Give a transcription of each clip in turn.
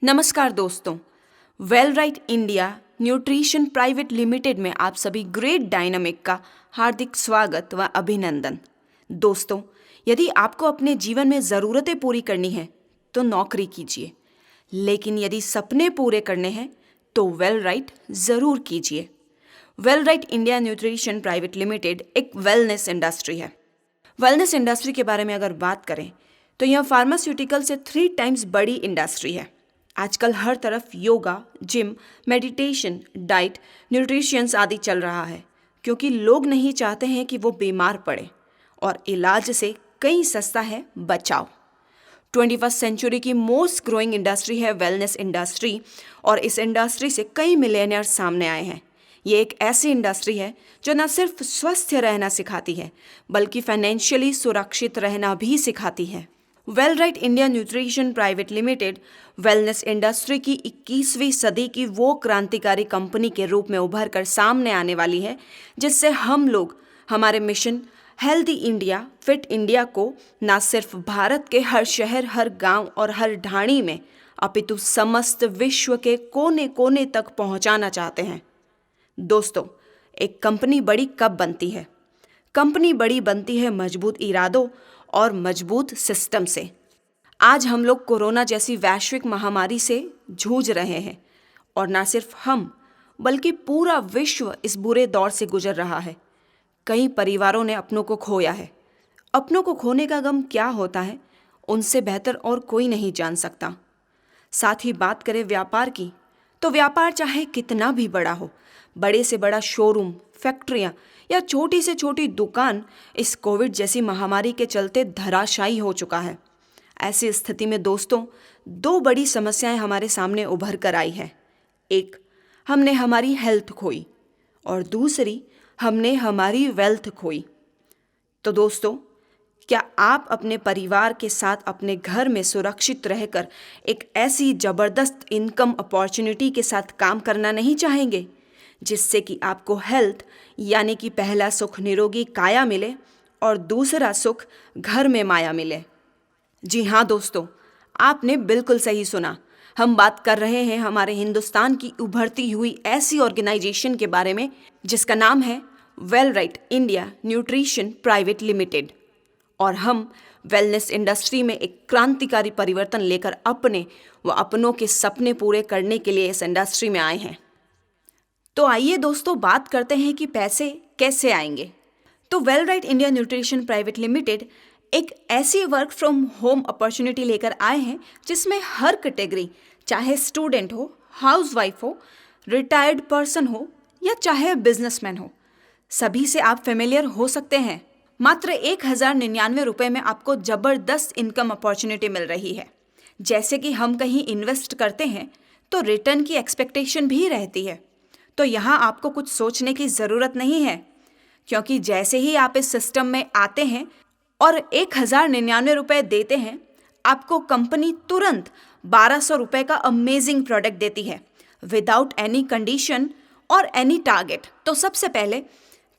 नमस्कार दोस्तों, well right India nutrition private limited में आप सभी ग्रेट डायनामिक का हार्दिक स्वागत व अभिनंदन। दोस्तों, यदि आपको अपने जीवन में ज़रूरतें पूरी करनी है तो नौकरी कीजिए, लेकिन यदि सपने पूरे करने हैं तो वेल राइट ज़रूर कीजिए। Well right India nutrition private limited एक वेलनेस इंडस्ट्री है। वेलनेस इंडस्ट्री के बारे में अगर बात करें तो यह फार्मास्यूटिकल से 3 टाइम्स बड़ी इंडस्ट्री है। आजकल हर तरफ yoga, gym, meditation, diet, nutritions आदि चल रहा है, क्योंकि लोग नहीं चाहते हैं कि वो बीमार पड़े और इलाज से कहीं सस्ता है बचाव। 21st सेंचुरी की मोस्ट ग्रोइंग इंडस्ट्री है वेलनेस इंडस्ट्री, और इस इंडस्ट्री से कई मिलेनियर्स सामने आए हैं। ये एक ऐसी इंडस्ट्री है जो न सिर्फ स्वस्थ रहना सिखाती है, बल्कि फाइनेंशियली सुरक्षित रहना भी सिखाती है। Well right India nutrition private limited wellness industry की 21वीं सदी की वो क्रांतिकारी कंपनी के रूप में उभर कर सामने आने वाली है, जिससे हम लोग हमारे mission healthy India, fit India को न सिर्फ भारत के हर शहर, हर गांव और हर ढाणी में, अपितु समस्त विश्व के कोने कोने तक पहुंचाना चाहते हैं। दोस्तों, एक कंपनी बड़ी कब बनती है? कंपनी बड़ी बनती है मजबूत इरादों और मजबूत सिस्टम से। आज हम लोग कोरोना जैसी वैश्विक महामारी से जूझ रहे हैं, और ना सिर्फ हम बल्कि पूरा विश्व इस बुरे दौर से गुजर रहा है। कई परिवारों ने अपनों को खोया है। अपनों को खोने का गम क्या होता है, उनसे बेहतर और कोई नहीं जान सकता। साथ ही बात करें व्यापार की, तो व्यापार चाहे कितना भी बड़ा हो, बड़े से बड़ा शोरूम, फैक्ट्रियां या छोटी से छोटी दुकान, इस कोविड जैसी महामारी के चलते धराशायी हो चुका है। ऐसी स्थिति में दोस्तों, 2 बड़ी समस्याएं हमारे सामने उभर कर आई है। एक, हमने हमारी हेल्थ खोई, और दूसरी, हमने हमारी वेल्थ खोई। तो दोस्तों, क्या आप अपने परिवार के साथ अपने घर में सुरक्षित रहकर एक ऐसी ज़बरदस्त इनकम अपॉर्चुनिटी के साथ काम करना नहीं चाहेंगे, जिससे कि आपको हेल्थ यानी कि पहला सुख निरोगी काया मिले और दूसरा सुख घर में माया मिले? जी हाँ दोस्तों, आपने बिल्कुल सही सुना। हम बात कर रहे हैं हमारे हिंदुस्तान की उभरती हुई ऐसी ऑर्गेनाइजेशन के बारे में, जिसका नाम है well right India nutrition private limited. और हम वेलनेस इंडस्ट्री में एक क्रांतिकारी परिवर्तन लेकर अपने व अपनों के सपने पूरे करने के लिए इस इंडस्ट्री में आए हैं। तो आइए दोस्तों, बात करते हैं कि पैसे कैसे आएंगे। तो well right India nutrition private limited एक ऐसी वर्क फ्रॉम होम अपॉर्चुनिटी लेकर आए हैं, जिसमें हर कैटेगरी, चाहे स्टूडेंट हो, हाउसवाइफ हो, रिटायर्ड पर्सन हो या चाहे बिजनेसमैन हो, सभी से आप फेमिलियर हो सकते हैं। मात्र 1099 रुपये में आपको ज़बरदस्त इनकम अपॉर्चुनिटी मिल रही है। जैसे कि हम कहीं इन्वेस्ट करते हैं तो रिटर्न की एक्सपेक्टेशन भी रहती है। तो यहाँ आपको कुछ सोचने की ज़रूरत नहीं है, क्योंकि जैसे ही आप इस सिस्टम में आते हैं और 1099 रुपये देते हैं, आपको कंपनी तुरंत 1200 रुपये का अमेजिंग प्रोडक्ट देती है, विदाउट एनी कंडीशन और एनी टारगेट। तो सबसे पहले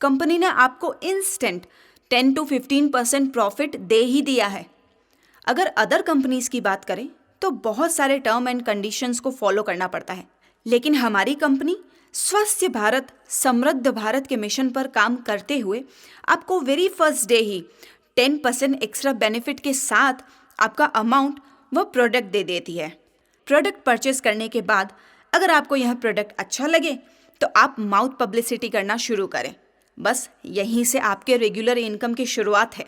कंपनी ने आपको इंस्टेंट 10 to 15% प्रॉफिट दे ही दिया है। अगर अदर कंपनीज की बात करें तो बहुत सारे टर्म एंड कंडीशंस को फॉलो करना पड़ता है, लेकिन हमारी कंपनी स्वस्थ भारत, समृद्ध भारत के मिशन पर काम करते हुए आपको वेरी फर्स्ट डे ही 10% एक्स्ट्रा बेनिफिट के साथ आपका अमाउंट व प्रोडक्ट दे देती है। प्रोडक्ट परचेस करने के बाद अगर आपको यह प्रोडक्ट अच्छा लगे तो आप माउथ पब्लिसिटी करना शुरू करें। बस यहीं से आपके रेगुलर इनकम की शुरुआत है।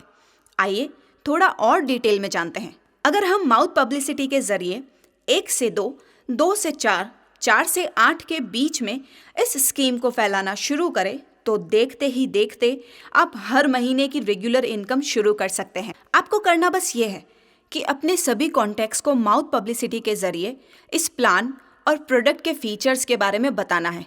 आइए थोड़ा और डिटेल में जानते हैं। अगर हम माउथ पब्लिसिटी के जरिए 1 से 2, 2 से 4, 4 से 8 के बीच में इस स्कीम को फैलाना शुरू करें तो देखते ही देखते आप हर महीने की रेगुलर इनकम शुरू कर सकते हैं। आपको करना बस ये है कि अपने सभी कॉन्टैक्ट्स को माउथ पब्लिसिटी के जरिए इस प्लान और प्रोडक्ट के फीचर्स के बारे में बताना है।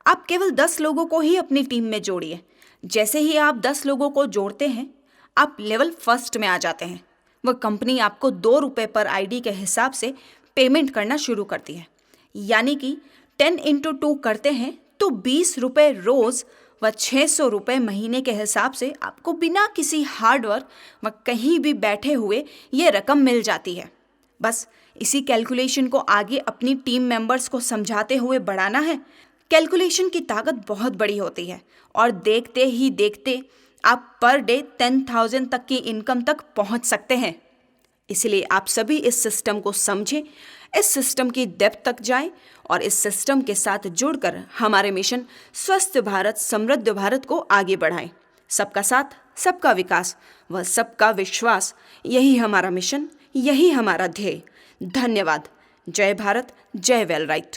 आप केवल 10 लोगों को ही अपनी टीम में जोड़िए। जैसे ही आप 10 लोगों को जोड़ते हैं, आप लेवल फर्स्ट में आ जाते हैं। वह कंपनी आपको 2 रुपये पर आईडी के हिसाब से पेमेंट करना शुरू करती है, यानी कि 10 into 2 करते हैं तो 20 रुपये रोज़ व 600 रुपये महीने के हिसाब से आपको बिना किसी हार्डवर्क व कहीं भी बैठे हुए ये रकम मिल जाती है। बस इसी कैलकुलेशन को आगे अपनी टीम मेंबर्स को समझाते हुए बढ़ाना है। कैलकुलेशन की ताकत बहुत बड़ी होती है और देखते ही देखते आप पर डे 10,000 तक की इनकम तक पहुंच सकते हैं। इसलिए आप सभी इस सिस्टम को समझें, इस सिस्टम की डेप्थ तक जाएं और इस सिस्टम के साथ जुड़कर हमारे मिशन स्वस्थ भारत समृद्ध भारत को आगे बढ़ाएं। सबका साथ, सबका विकास व सबका विश्वास, यही हमारा मिशन, यही हमारा ध्येय। धन्यवाद। जय भारत, जय वेलराइट।